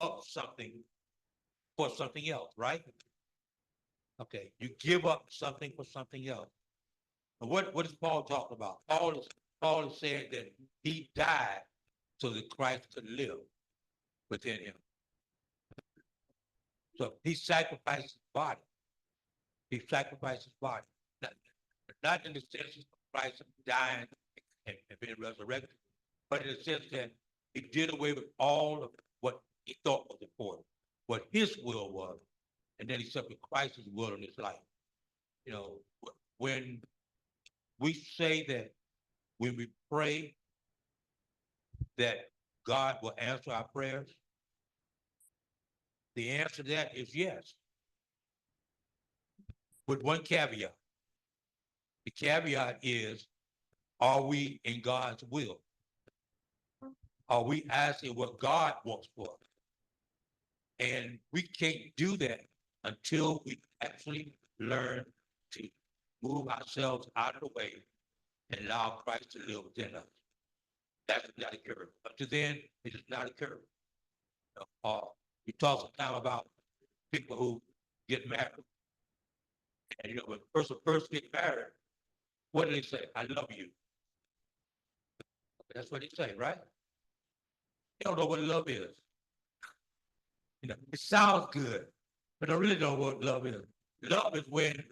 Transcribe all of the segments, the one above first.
up something for something else, right? Okay, you give up something for something else. And what is Paul talking about? Paul is saying that he died so that Christ could live within him. So he sacrificed his body. He sacrificed his body. Not, not in the sense of Christ dying and being resurrected, but in the sense that he did away with all of what he thought was important, what his will was, and then he accepted Christ's will in his life. You know, when we say that when we pray that God will answer our prayers, the answer to that is yes, with one caveat. The caveat is, are we in God's will? Are we asking what God wants for us? And we can't do that until we actually learn to move ourselves out of the way and allow Christ to live within us. That's not occurring. Up to then, it does not occur. You talk sometimes about people who get married. And when a person first get married, what do they say? I love you. That's what they say, right? They don't know what love is. It sounds good, but I really don't know what love is. Love is when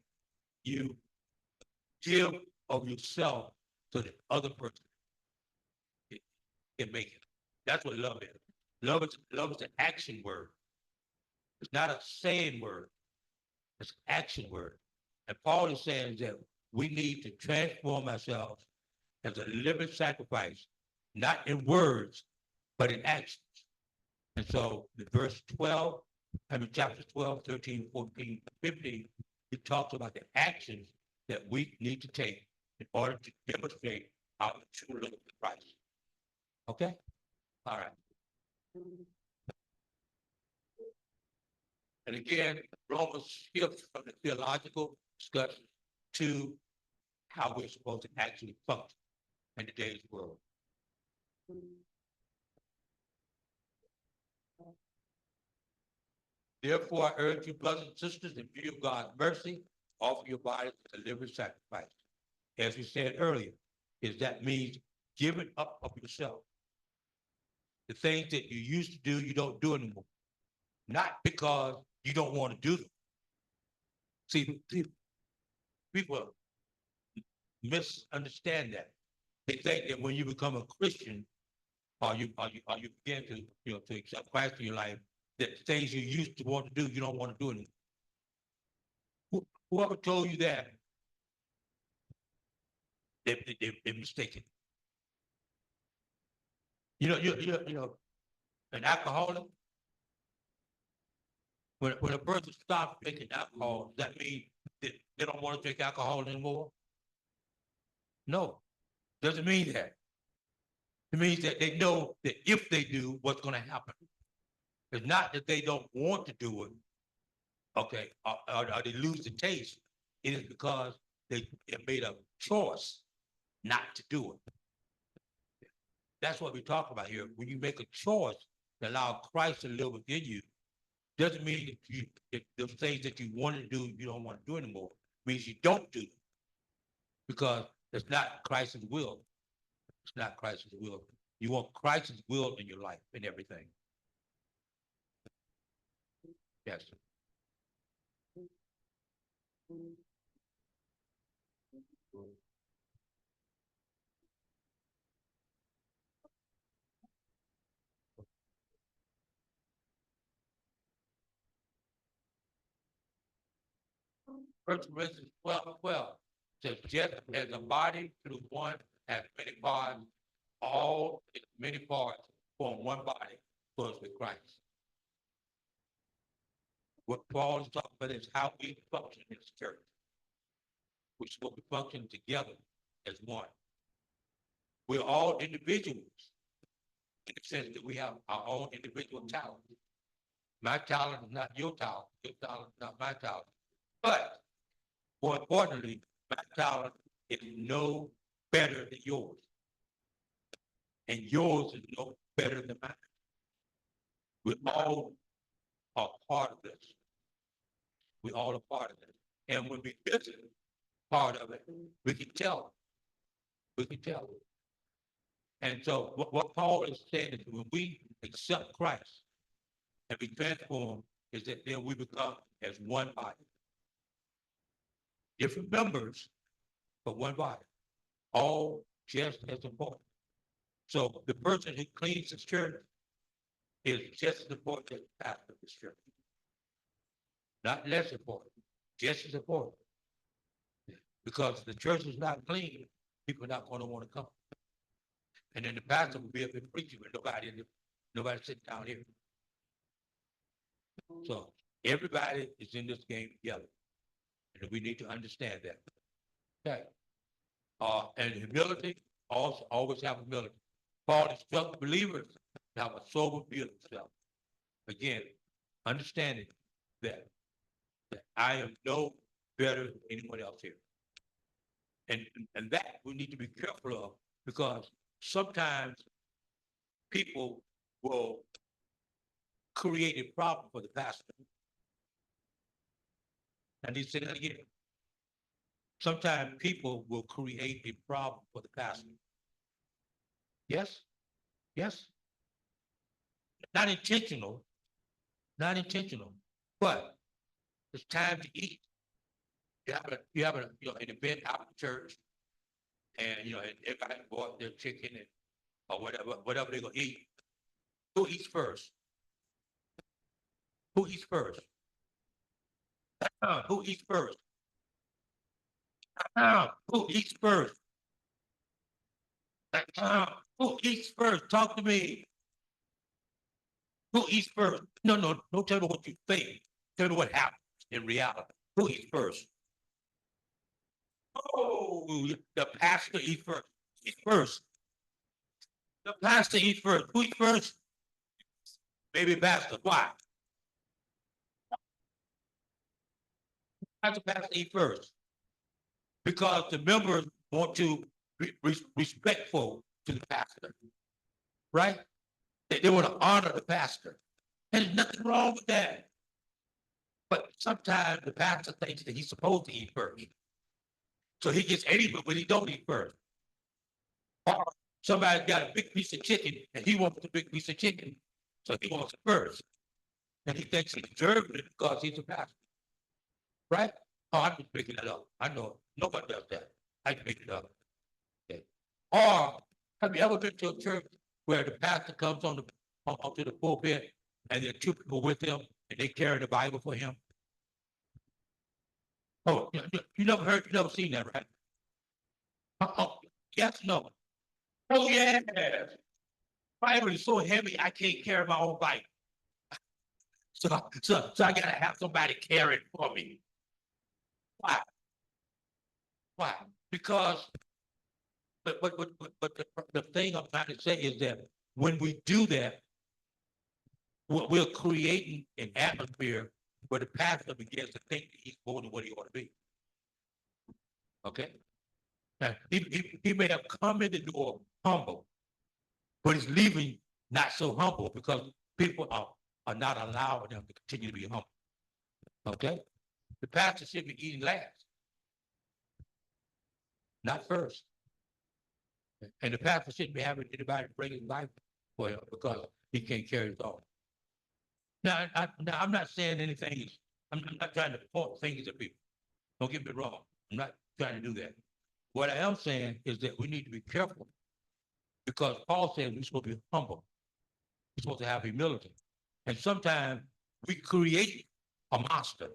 you give of yourself so that other person can make it. That's what love is. Love is an action word. It's not a saying word. It's an action word. And Paul is saying that we need to transform ourselves as a living sacrifice, not in words, but in actions. And so in verse 12, chapters 12, 13, 14, 15, he talks about the actions that we need to take in order to demonstrate our true love for Christ. Okay? All right. And again, Romans shifts from the theological discussion to how we're supposed to actually function in today's world. Therefore, I urge you, brothers and sisters, in view of God's mercy, offer your bodies as a living sacrifice. As we said earlier, that means giving up of yourself. The things that you used to do, you don't do anymore. Not because you don't want to do them. See, people misunderstand that. They think that when you become a Christian, or you begin to accept Christ in your life, that the things you used to want to do, you don't want to do anymore. Whoever told you that, they're mistaken. An alcoholic, when a person stops drinking alcohol, does that mean that they don't want to drink alcohol anymore? No, doesn't mean that. It means that they know that if they do, what's going to happen. It's not that they don't want to do it, okay, or they lose the taste. It is because they made a choice not to do it. That's what we talk about here. When you make a choice to allow Christ to live within you, doesn't mean that the things that you want to do, you don't want to do anymore. It means you don't do them because it's not Christ's will. It's not Christ's will. You want Christ's will in your life and everything. Yes. First Corinthians 12:12 says, just as the body through one has many parts, all its many parts form one body, so it's with Christ. What Paul is talking about is how we function in this church. We're supposed to function together as one. We're all individuals in the sense that we have our own individual talent. My talent is not your talent. Your talent is not my talent. But more importantly, my talent is no better than yours. And yours is no better than mine. We all are part of this. We all are part of it. And when we miss part of it, we can tell. We can tell. And so what Paul is saying is when we accept Christ and be transformed, is that then we become as one body. Different members, but one body. All just as important. So the person who cleans the church is just as important as the pastor of the church. Not less important, just as important. Because the church is not clean, people are not going to want to come. And then the pastor will be up and preaching with nobody sitting down here. So everybody is in this game together. And we need to understand that. Okay. And humility, also always have humility. Paul instructs believers to have a sober view of themselves. Again, understanding that I am no better than anyone else here. And that we need to be careful of, because sometimes people will create a problem for the pastor. I need to say that again. Sometimes people will create a problem for the pastor. Yes? Yes? Not intentional, but it's time to eat. You have an event out in church, and and everybody bought their chicken or whatever they're gonna eat. Who eats first? Who eats first? Who eats first? Who eats first? Who eats first? Talk to me. Who eats first? No, don't tell me what you think. Tell me what happens in reality. Who eats first? Oh, the pastor eats first. Eats first. The pastor eats first. Who eats first? Maybe pastor. Why? Why does the pastor eat first? Because the members want to be respectful to the pastor, right? They want to honor the pastor. And there's nothing wrong with that. But sometimes the pastor thinks that he's supposed to eat first. So he gets angry when he don't eat first. Or somebody's got a big piece of chicken and he wants a big piece of chicken. So he wants it first. And he thinks he deserves it because he's a pastor. Right? Oh, I'm just making that up. I know nobody does that. I can make it up. Okay. Or have you ever been to a church where the pastor comes onto the pulpit and there are two people with him and they carry the Bible for him? Oh, you never seen that, right? Oh, yes, no. Oh, yes. Bible is so heavy, I can't carry my own Bible. So I gotta have somebody carry it for me. Why? Why? Because, but the thing I'm trying to say is that when we do that, we're creating an atmosphere where the pastor begins to think that he's more than what he ought to be. Okay? Now, he may have come in the door humble, but he's leaving not so humble because people are not allowing them to continue to be humble. Okay? The pastor should be eating last, not first. And the pastor shouldn't be having anybody bring his Bible for him because he can't carry his own. Now, I'm not saying anything. I'm not trying to point fingers at people. Don't get me wrong. I'm not trying to do that. What I am saying is that we need to be careful because Paul says we're supposed to be humble. We're supposed to have humility. And sometimes we create a monster.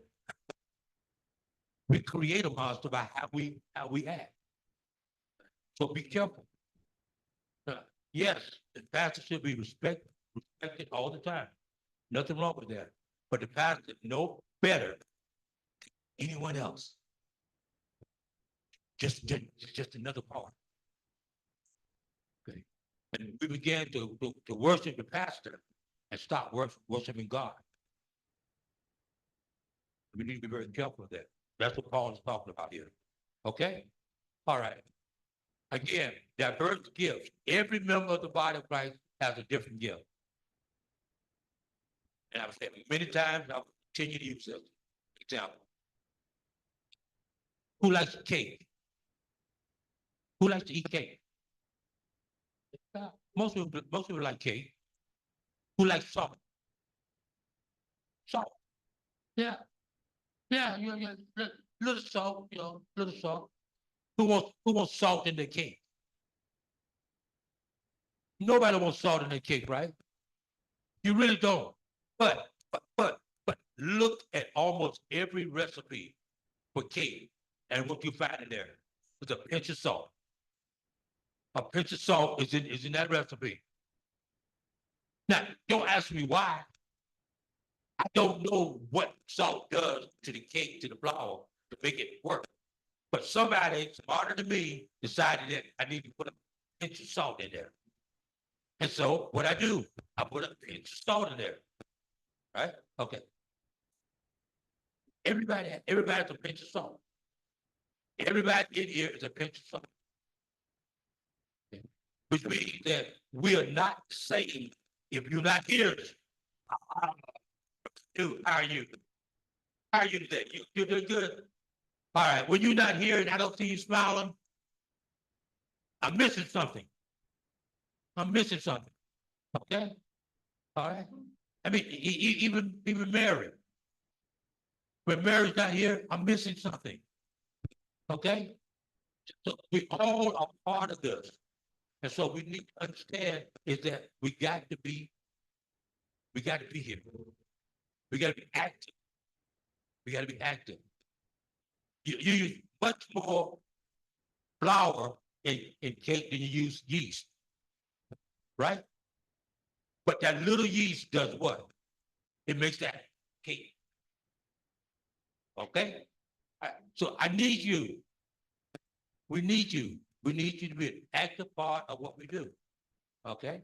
We create a monster by how we act. So be careful. Yes, the pastor should be respected all the time. Nothing wrong with that. But the pastor no better than anyone else. Just another part. Okay. And we began to worship the pastor and stop worshiping God. We need to be very careful of that. That's what Paul is talking about here. Okay? All right. Again, diverse gifts. Every member of the body of Christ has a different gift. And I've said many times, I'll continue to use this example. Who likes cake? Who likes to eat cake? Most people like cake. Who likes salt? Salt. Yeah. Yeah. Little salt, little salt. Who wants salt in their cake? Nobody wants salt in their cake, right? You really don't. But look at almost every recipe for cake and what you find in there is a pinch of salt. A pinch of salt is in that recipe. Now, don't ask me why. I don't know what salt does to the cake, to the flour, to make it work. But somebody smarter than me decided that I need to put a pinch of salt in there. And so what I do, I put a pinch of salt in there. Right? Okay. Everybody's a pinch of salt. Everybody in here is a pinch of salt. Okay. Which means that we are not saved if you're not here. Dude, how are you? How are you today? You're doing good. All right. When you're not here and I don't see you smiling, I'm missing something. I'm missing something. Okay. All right. I mean, even Mary. When Mary's not here, I'm missing something. Okay. So we all are part of this. And so we need to understand is that we got to be here. We got to be active. We got to be active. You use much more flour in cake than you use yeast, right? But that little yeast does what? It makes that cake. Okay? So I need you. We need you. We need you to be an active part of what we do. Okay?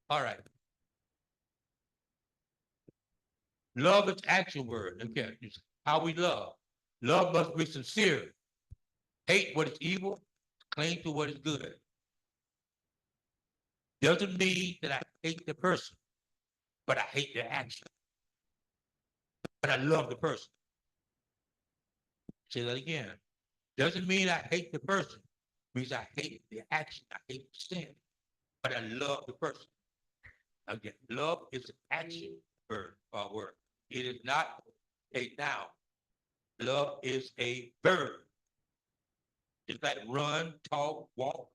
All right. Love is action word. Okay. How we love. Love must be sincere. Hate what is evil, cling to what is good. Doesn't mean that I hate the person, but I hate their action. But I love the person. Say that again. Doesn't mean I hate the person. It means I hate the action. I hate the sin. But I love the person. Again, love is an action word. It is not a noun. Love is a verb. It's like run, talk, walk.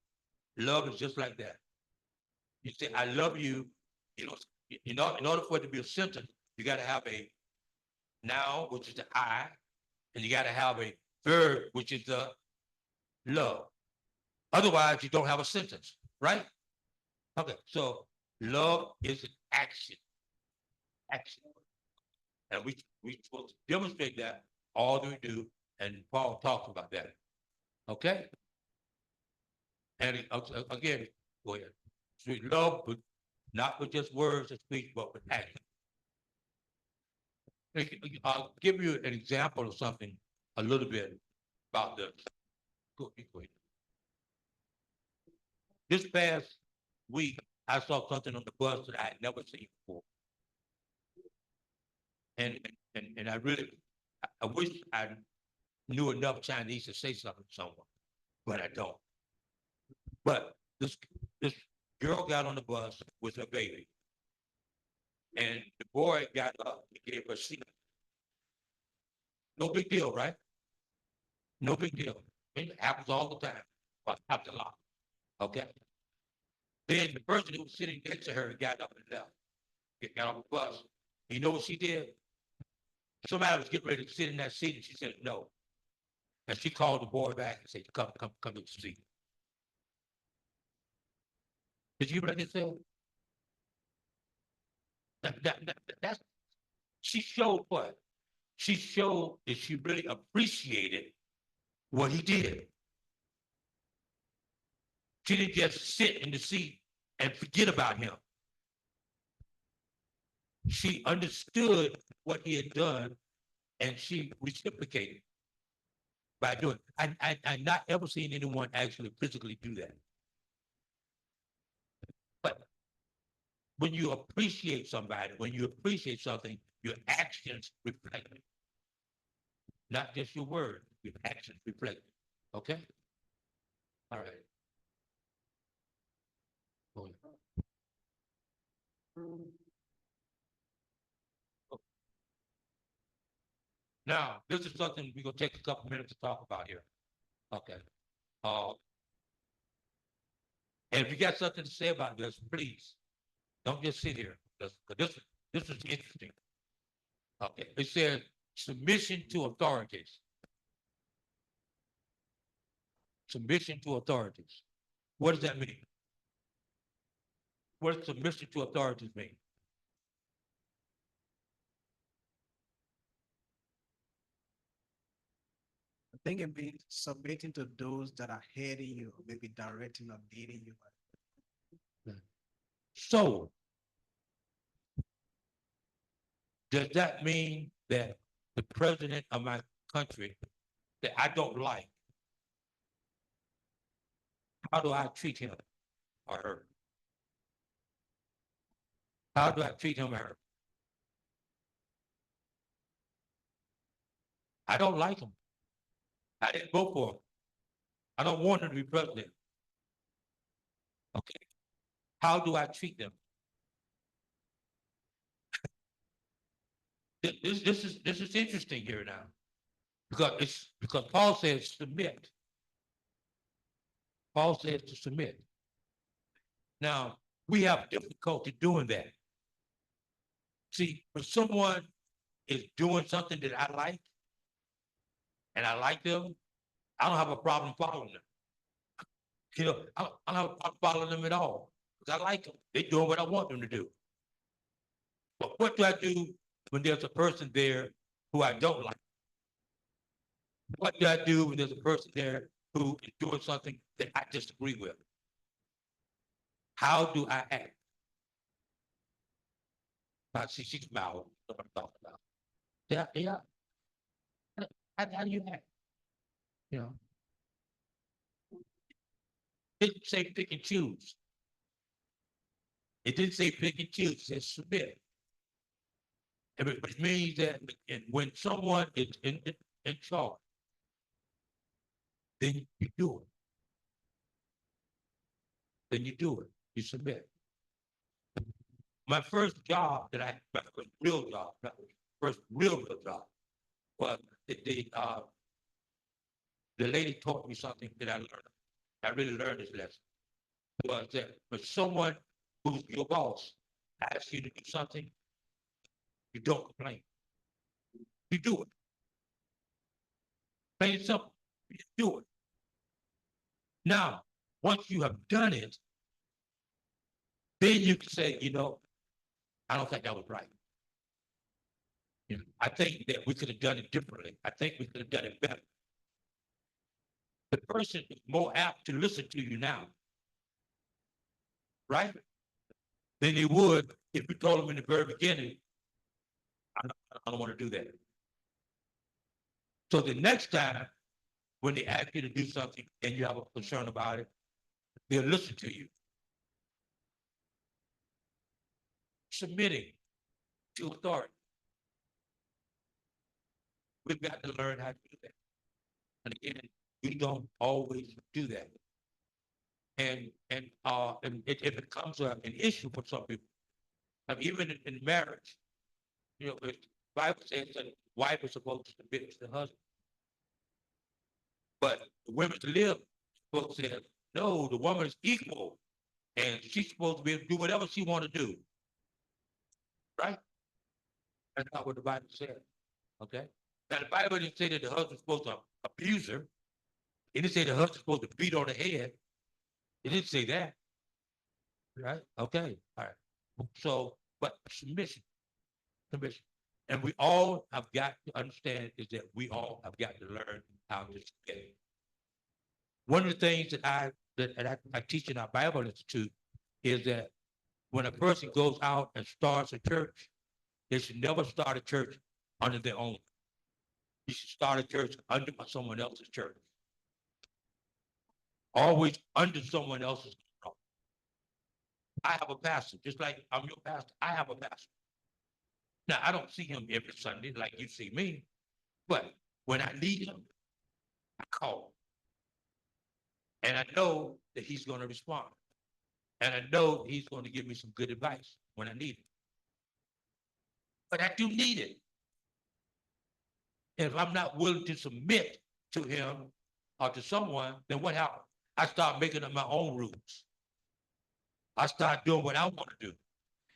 Love is just like that. You say, I love you. You know, in order for it to be a sentence, you got to have a noun, which is the I, and you got to have a verb, which is the love. Otherwise, you don't have a sentence, right? Okay, so love is an action. Action. And we supposed to demonstrate that all that we do, and Paul talks about that. Okay? And again, go ahead. So we love, but not with just words of speech, but with action. I'll give you an example of something a little bit about this. Go ahead. This past week, I saw something on the bus that I had never seen before. And I really, I wish I knew enough Chinese to say something to someone, but I don't. But this girl got on the bus with her baby, and the boy got up and gave her a seat. No big deal, right? No big deal. It happens all the time. Well, happens a lot. Okay. Then the person who was sitting next to her got up and left. Got off the bus. You know what she did? Somebody was getting ready to sit in that seat, and she said no. And she called the boy back and said, come to the seat. Did you hear what I just said? That's, she showed what? She showed that she really appreciated what he did. She didn't just sit in the seat and forget about him. She understood what he had done, and she reciprocated by doing it. I not ever seen anyone actually physically do that. But when you appreciate somebody, when you appreciate something, your actions reflect it. Not just your word, your actions reflect it. Okay? All right. Go ahead. Now, this is something we're gonna take a couple minutes to talk about here. Okay. Uh, and if you got something to say about this, please don't just sit here. 'Cause this is interesting. Okay. It says submission to authorities. Submission to authorities. What does that mean? What does submission to authorities mean? I think it means submitting to those that are heading you, maybe directing or leading you. So, does that mean that the president of my country that I don't like, how do I treat him or her? How do I treat him or her? I don't like him. I didn't vote for him. I don't want him to be president. Okay. How do I treat them? This is interesting here now. Because Paul says submit. Paul says to submit. Now, we have difficulty doing that. See, when someone is doing something that I like, and I like them, I don't have a problem following them. You know, I don't have a problem following them at all. Because I like them. They're doing what I want them to do. But what do I do when there's a person there who I don't like? What do I do when there's a person there who is doing something that I disagree with? How do I act? I see she smiled. What I'm talking about. Yeah, yeah. How do you act? You know, it didn't say pick and choose. It didn't say pick and choose. It said submit. It means that when someone is in charge, then you do it. Then you do it. You submit. My first job that my first real job, first real job, was the lady taught me something that I learned. I really learned this lesson. Was that when someone who's your boss asks you to do something, you don't complain. You do it. Plain and simple. You do it. Now, once you have done it, then you can say, I don't think that was right. I think that we could have done it differently. I think we could have done it better. The person is more apt to listen to you now, right? Than they would if you told them in the very beginning, I don't want to do that. So the next time when they ask you to do something and you have a concern about it, they'll listen to you. Submitting to authority. We've got to learn how to do that. And again, we don't always do that. And if it becomes an issue for some people, even in marriage, the Bible says that the wife is supposed to submit to the husband. But the women to live, supposed to say, no, the woman is equal, and she's supposed to be able to do whatever she want to do. Right? That's not what the Bible says. Okay? Now the Bible didn't say that the husband's supposed to abuse her. It didn't say the husband's supposed to beat on the head. It didn't say that. Right? Okay. All right. So, but submission. Submission. And we all have got to understand is that we all have got to learn how to submit. One of the things that I teach in our Bible Institute is that when a person goes out and starts a church, they should never start a church under their own. You should start a church under someone else's church. Always under someone else's control. I have a pastor, just like I'm your pastor. I have a pastor. Now, I don't see him every Sunday like you see me, but when I need him, I call him. And I know that he's going to respond. And I know he's going to give me some good advice when I need it. But I do need it. And if I'm not willing to submit to him or to someone, then what happens? I start making up my own rules. I start doing what I want to do.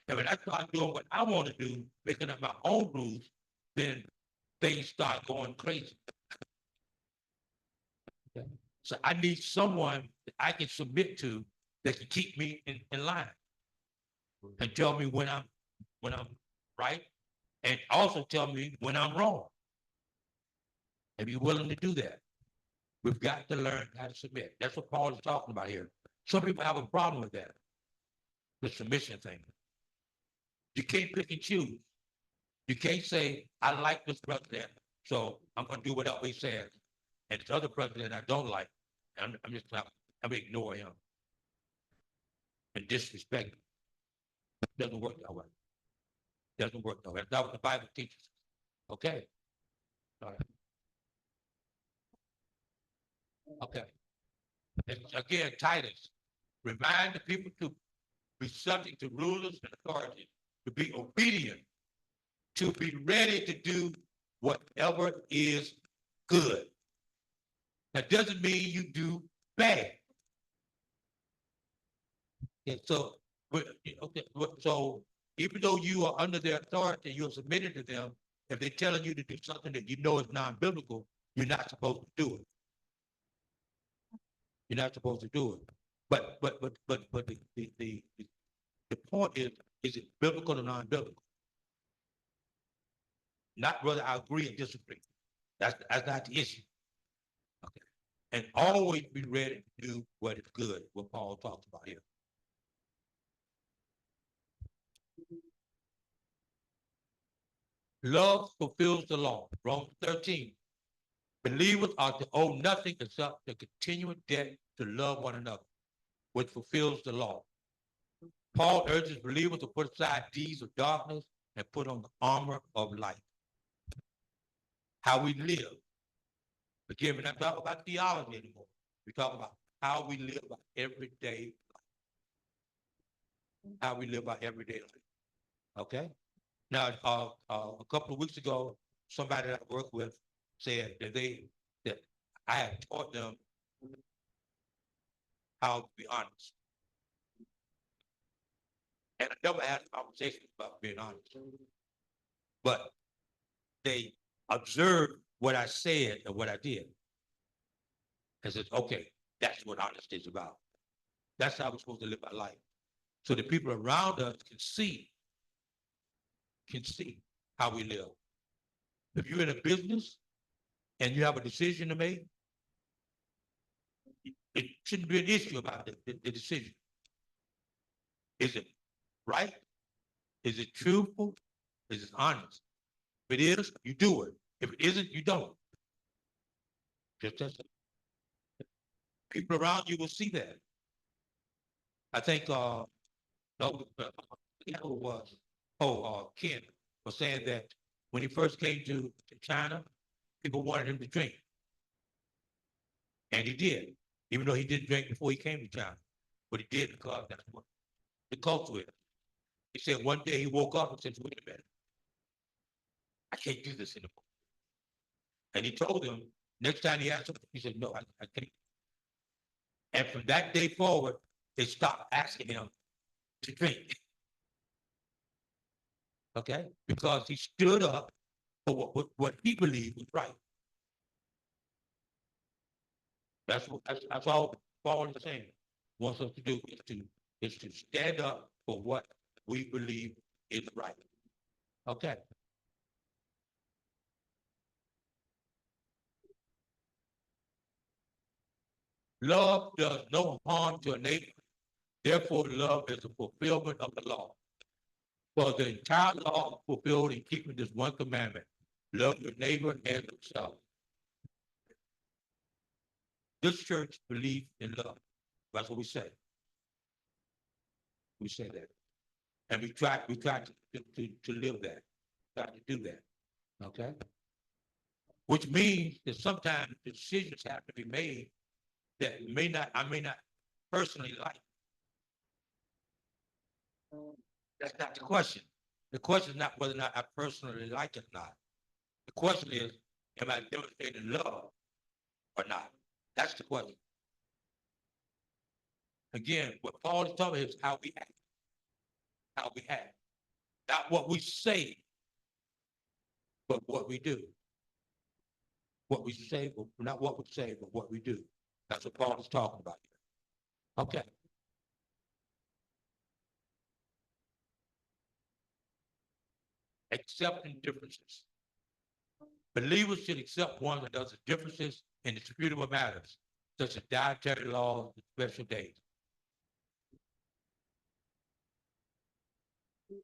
And when I start doing what I want to do, making up my own rules, then things start going crazy. Okay? So I need someone that I can submit to that can keep me in line and tell me when I'm right, and also tell me when I'm wrong. And be willing to do that. We've got to learn how to submit. That's what Paul is talking about here. Some people have a problem with that, the submission thing. You can't pick and choose. You can't say, I like this president, so I'm going to do whatever he says. And this other president I don't like, I'm just not, I'm ignore him and disrespect him. Doesn't work that way. Doesn't work that way. That's not what the Bible teaches. Okay. All right. Okay. And again, Titus, remind the people to be subject to rulers and authorities, to be obedient, to be ready to do whatever is good. That doesn't mean you do bad. And so, okay, so even though you are under their authority, you're submitted to them, if they're telling you to do something that you know is non-biblical, you're not supposed to do it. You're not supposed to do it. But the point is it biblical or non-biblical? Not whether I agree or disagree. That's not the issue. Okay. And always be ready to do what is good, what Paul talks about here. Love fulfills the law. Romans 13. Believers are to owe nothing except the continuing debt to love one another, which fulfills the law. Paul urges believers to put aside deeds of darkness and put on the armor of light. How we live. Again, we're not talking about theology anymore. We're talking about how we live our everyday life. How we live our everyday life. Okay? Now, a couple of weeks ago, somebody that I work with said that I had taught them how to be honest. And I never had a conversation about being honest. But they observed what I said and what I did. And said, okay, that's what honesty is about. That's how we're supposed to live our life. So the people around us can see how we live. If you're in a business and you have a decision to make, it shouldn't be an issue about the decision. Is it right? Is it truthful? Is it honest? If it is, you do it. If it isn't, you don't. Just as people around you will see that. I think no, who it was. Ken was saying that when he first came to China, people wanted him to drink. And he did, even though he didn't drink before he came to China. But he did because that's what the culture is. He said one day he woke up and said, wait a minute, I can't do this anymore. And he told them, next time he asked him, he said, no, I can't. And from that day forward, they stopped asking him to drink. Okay? Because he stood up for what he believed was right. That's all Paul is saying. Wants us to do is to stand up for what we believe is right. Okay. Love does no harm to a neighbor. Therefore, love is the fulfillment of the law. For the entire law is fulfilled in keeping this one commandment: love your neighbor as yourself. This church believes in love. That's what we say. We say that. And we try to live that, try to do that, okay? Which means that sometimes decisions have to be made that I may not personally like. That's not the question. The question is not whether or not I personally like it or not. The question is, am I demonstrating love or not? That's the question. Again, what Paul is talking about is how we act. How we act. Not what we say, but what we do. What we say, but not what we say, but what we do. That's what Paul is talking about here. Okay. Accepting differences. Believers should accept one another's differences in disputable matters, such as dietary laws and special days.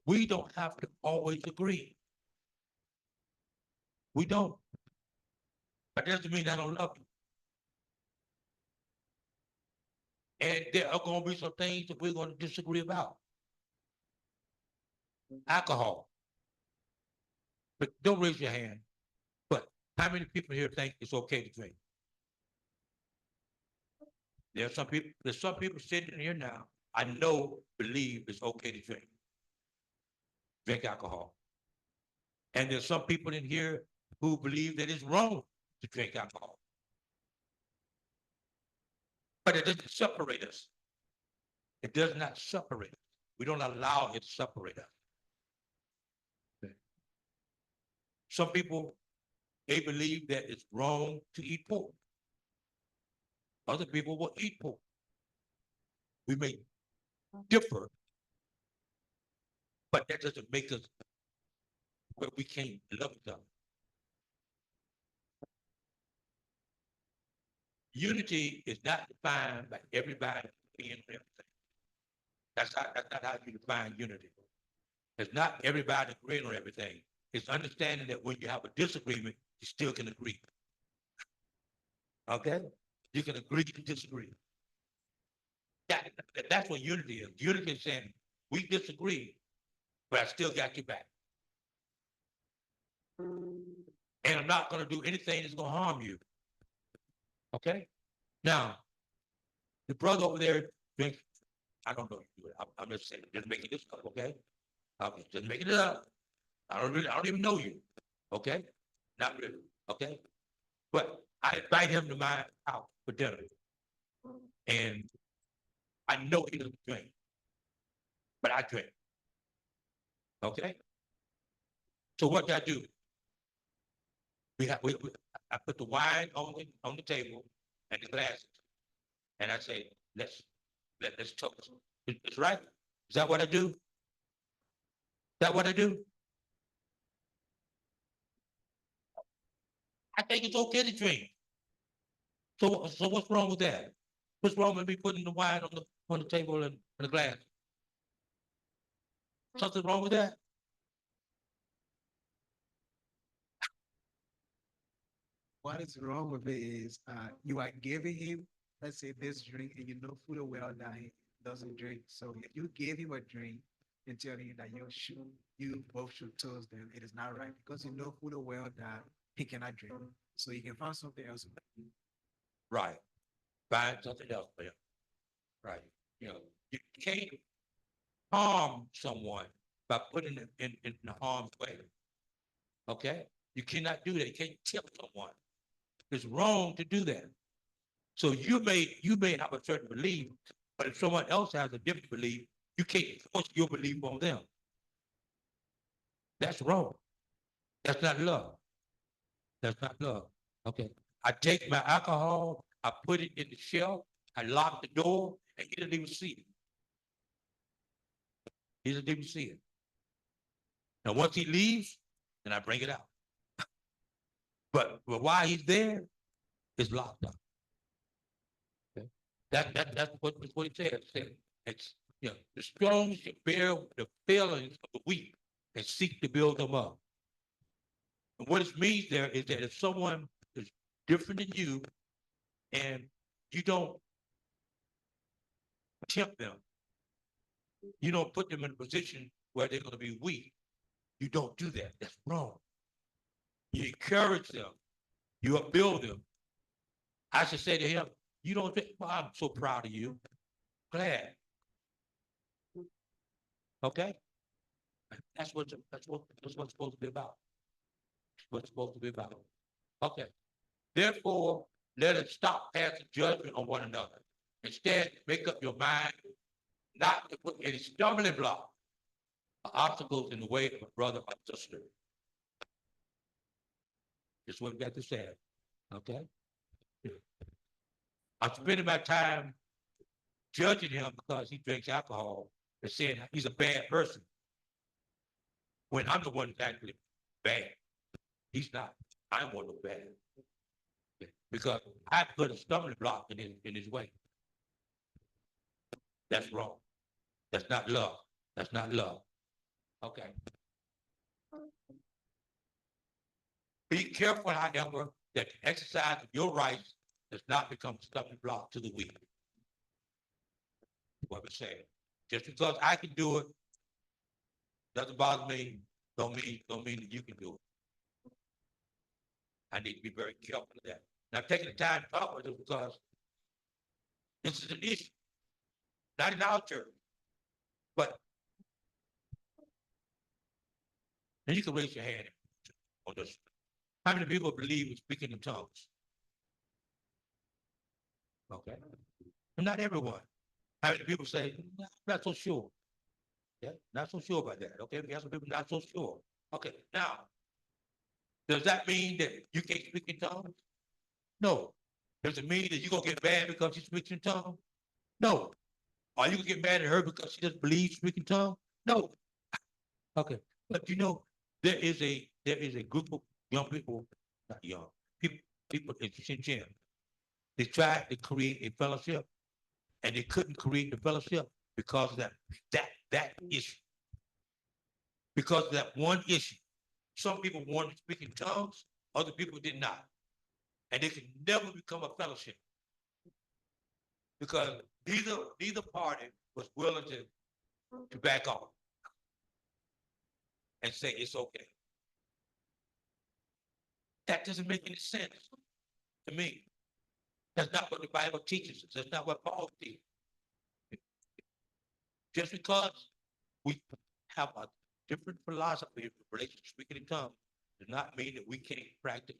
We don't have to always agree. We don't. But that doesn't mean I don't love you. And there are going to be some things that we're going to disagree about. Alcohol. But don't raise your hand. But how many people here think it's okay to drink? There's some people sitting here now, I know, believe it's okay to drink alcohol. And there's some people in here who believe that it's wrong to drink alcohol. But it doesn't separate us. It does not separate us. We don't allow it to separate us. Okay. Some people, they believe that it's wrong to eat pork. Other people will eat pork. We may differ, but that doesn't make us where we can't love each other. Unity is not defined by everybody being everything. That's not how you define unity. It's not everybody agreeing on everything. It's understanding that when you have a disagreement, you still can agree. Okay? You can agree to disagree. That's what unity is. Unity is saying, we disagree, but I still got your back. And I'm not going to do anything that's going to harm you. Okay? Now, the brother over there drinks, I don't know if you do it. I'm just saying, just making this up, okay? I'm just making it up. I don't even know you. Okay? Not really. Okay? But I invite him to my house for dinner. And I know he doesn't drink. But I drink. Okay? So what do I do? I put the wine on the table and the glasses. And I say, let's toast. It's right. Is that what I do? Is that what I do? I think it's okay to drink. So what's wrong with that? What's wrong with me putting the wine on the table and the glass? Something wrong with that? What is wrong with it is you are giving him, let's say, this drink, and you know full well that he doesn't drink. So if you give him a drink and tell him that you both should toast them, it is not right because you know full well that he cannot drink. So you can find something else. Right. Find something else for him. Right. You know, you can't harm someone by putting them in harm's way. Okay? You cannot do that. You can't tip someone. It's wrong to do that. So you may have a certain belief, but if someone else has a different belief, you can't force your belief on them. That's wrong. That's not love. That's not love. Okay. I take my alcohol, I put it in the shelf, I lock the door, and he doesn't even see it. He doesn't even see it. Now, once he leaves, then I bring it out. But while he's there, it's locked up. Okay? That's what it says. It's, you know, the strong should bear the failings of the weak and seek to build them up. And what it means there is that if someone is different than you and you don't tempt them, You don't put them in a position where they're gonna be weak. You don't do that. That's wrong. You encourage them. You upbuild them. I should say to him, you don't think, well, I'm so proud of you. Glad. Okay? That's what it's supposed to be about. What it's supposed to be about. Okay. Therefore, let us stop passing judgment on one another. Instead, make up your mind not to put any stumbling block or obstacles in the way of a brother or sister. That's what we got to say. Okay? I'm spending my time judging him because he drinks alcohol and saying he's a bad person when I'm the one that's actually bad. He's not. I'm one of the bad. Because I put a stumbling block in his way. That's wrong. That's not love. That's not love. Okay. Be careful, however, that the exercise of your rights does not become a stumbling block to the weak. What we're saying. Just because I can do it doesn't bother me, don't mean that you can do it. I need to be very careful of that. Now, taking the time to talk with them because this is an issue, not in our church, but and you can raise your hand on this. How many people believe in speaking in tongues? Okay. Not everyone. How many people say, "Nah, I'm not so sure? Yeah, not so sure about that. Okay, we have some people not so sure. Okay, now, does that mean that you can't speak in tongues? No. Does it mean that you're gonna get mad because she speaks in tongues? No. Are you gonna get mad at her because she doesn't believe speaking tongues? No. Okay. But you know, there is a group of young people, not young, people in Shenzhen. They tried to create a fellowship and they couldn't create the fellowship because of that issue. Because of that one issue. Some people wanted to speak in tongues, other people did not. And they could never become a fellowship. Because neither party was willing to back off and say it's okay. That doesn't make any sense to me. That's not what the Bible teaches us. That's not what Paul teaches. Just because we have a different philosophy in relation to speaking in tongues does not mean that we can't practice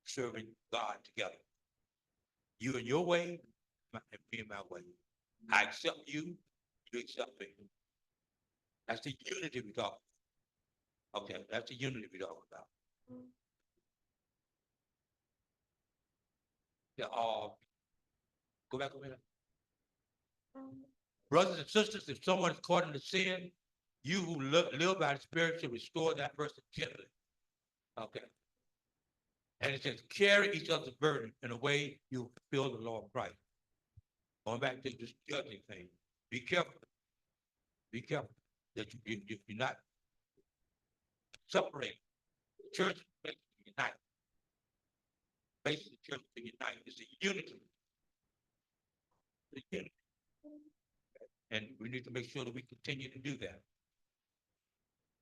serving God together. You in your way, and me in my way. I accept you, you accept me. That's the unity we talk about. Okay, that's the unity we talk about. Yeah, go back a minute. Brothers and sisters, if someone is caught in the sin, you who live by the Spirit should restore that person gently. Okay. And it says, carry each other's burden in a way you feel the law of Christ. Going back to this judging thing, be careful. Be careful that you're not separating. The church is unite. Basically, the church is unite. It's a unity. It's a unity. And we need to make sure that we continue to do that.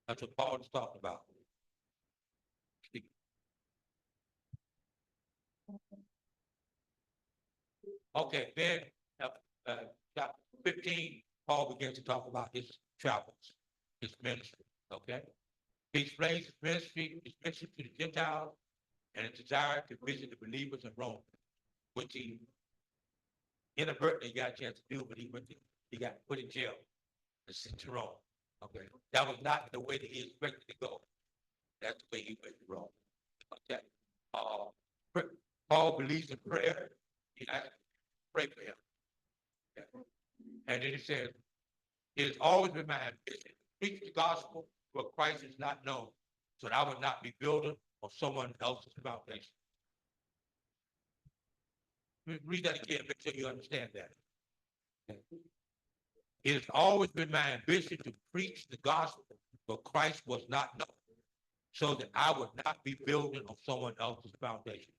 That's what Paul is talking about. Okay, then chapter 15, Paul begins to talk about his travels, his ministry. Okay, he explains his ministry to the Gentiles and his desire to visit the believers in Rome, which he inadvertently got a chance to do, but he got put in jail and sent to Rome. Okay, that was not the way that he expected to go. That's the way he went to Rome. Okay, Paul believes in prayer. He asked pray for him. Okay. And then he says, it has always been my ambition to preach the gospel where Christ is not known, so that I would not be building on someone else's foundation. Read that again, make sure you understand that. It has always been my ambition to preach the gospel where Christ was not known, so that I would not be building on someone else's foundation.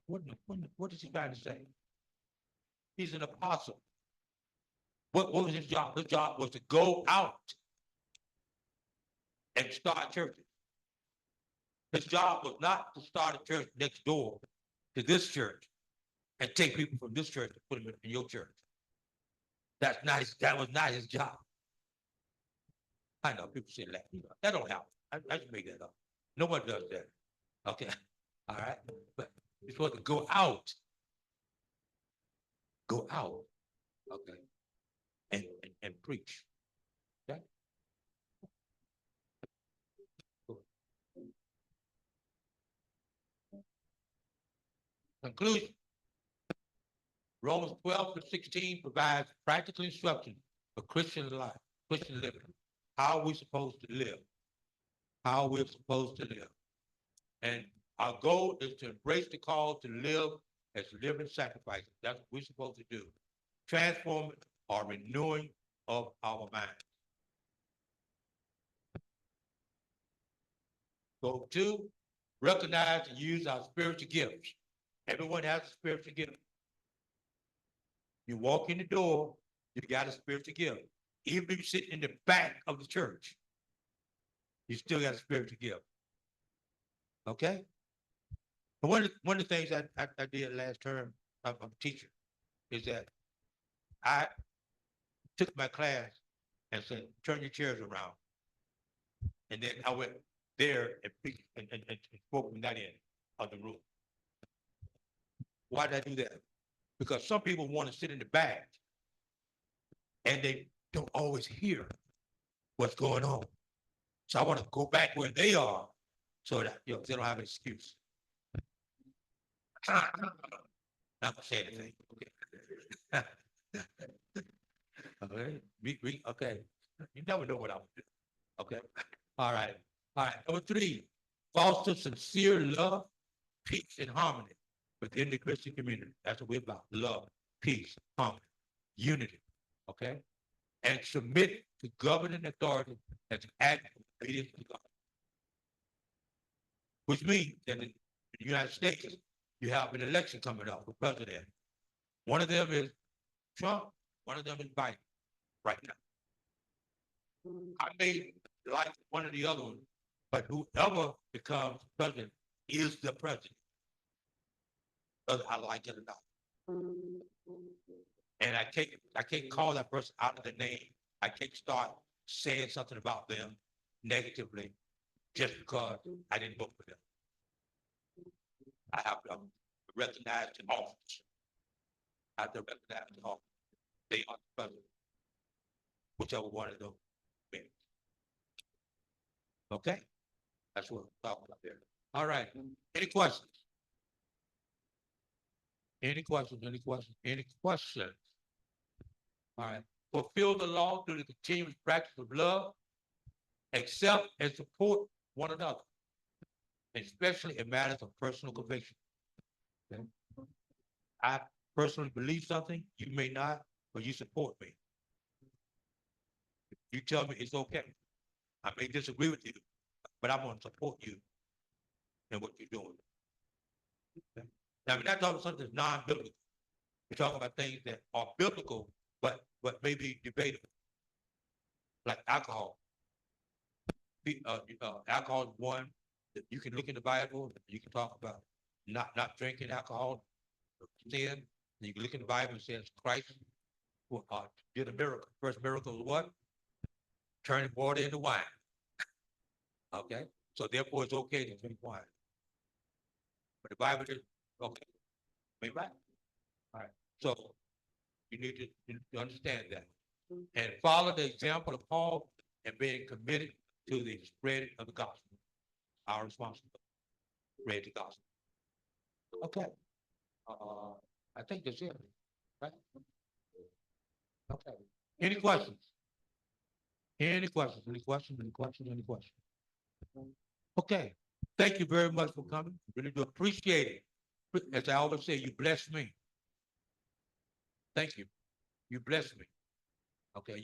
What is he trying to say? He's an apostle. What was his job? His job was to go out and start churches. His job was not to start a church next door to this church and take people from this church and put them in your church. That's nice. That was not his job. I know people say that. That don't happen. I just make that up. No one does that. Okay. All right. But you're supposed to go out. Go out. Okay. And preach. Okay. Conclusion. Romans 12-16 provides practical instruction for Christian life, Christian living. How are we supposed to live? How we're supposed to live. And our goal is to embrace the call to live as living sacrifices. That's what we're supposed to do. Transforming or renewing of our mind. Goal 2, recognize and use our spiritual gifts. Everyone has a spiritual gift. You walk in the door, you got a spiritual gift. Even if you sit in the back of the church, you still got a spiritual gift. Okay? But one of the things I did last term, I'm a teacher, is that I took my class and said, turn your chairs around. And then I went there and spoke from that end of the room. Why did I do that? Because some people want to sit in the back and they don't always hear what's going on. So I want to go back where they are so that they don't have an excuse. Not gonna say anything. Okay. Okay. You never know what I would do. Okay. All right. All right. Number 3, foster sincere love, peace, and harmony within the Christian community. That's what we're about. Love, peace, harmony, unity. Okay. And submit to governing authority as an act of obedience to God. Which means that in the United States, you have an election coming up for president. One of them is Trump, one of them is Biden right now. I may like one or the other one, but whoever becomes president is the president, whether I like it or not. And I can't call that person out of the name. I can't start saying something about them negatively just because I didn't vote for them. I have to recognize the office. I have to recognize the office. They are the president. Whichever one of them. Okay? That's what we're talking about there. All right. Any questions? Any questions? Any questions? Any questions? All right. Fulfill the law through the continuous practice of love, accept and support one another, especially in matters of personal conviction. Okay? I personally believe something, you may not, but you support me. You tell me it's okay. I may disagree with you, but I'm going to support you in what you're doing. Okay? Now, we're not talking about something that's non-biblical. We're talking about things that are biblical, but may be debatable, like alcohol. Alcohol is one that you can look in the Bible. You can talk about not drinking alcohol, sin. You can look in the Bible and says Christ did a miracle. First miracle was what? Turning water into wine. Okay, so therefore it's okay to drink wine. But the Bible is okay. Maybe right. All right. So you need to understand that and follow the example of Paul and being committed to the spread of the gospel. Our responsibility. Spread the gospel. Okay. I think that's it. Right? Okay. Any questions? Any questions? Any questions? Any questions? Any questions? Okay. Thank you very much for coming. Really do appreciate it. As I always say, you bless me. Thank you. You bless me. Okay.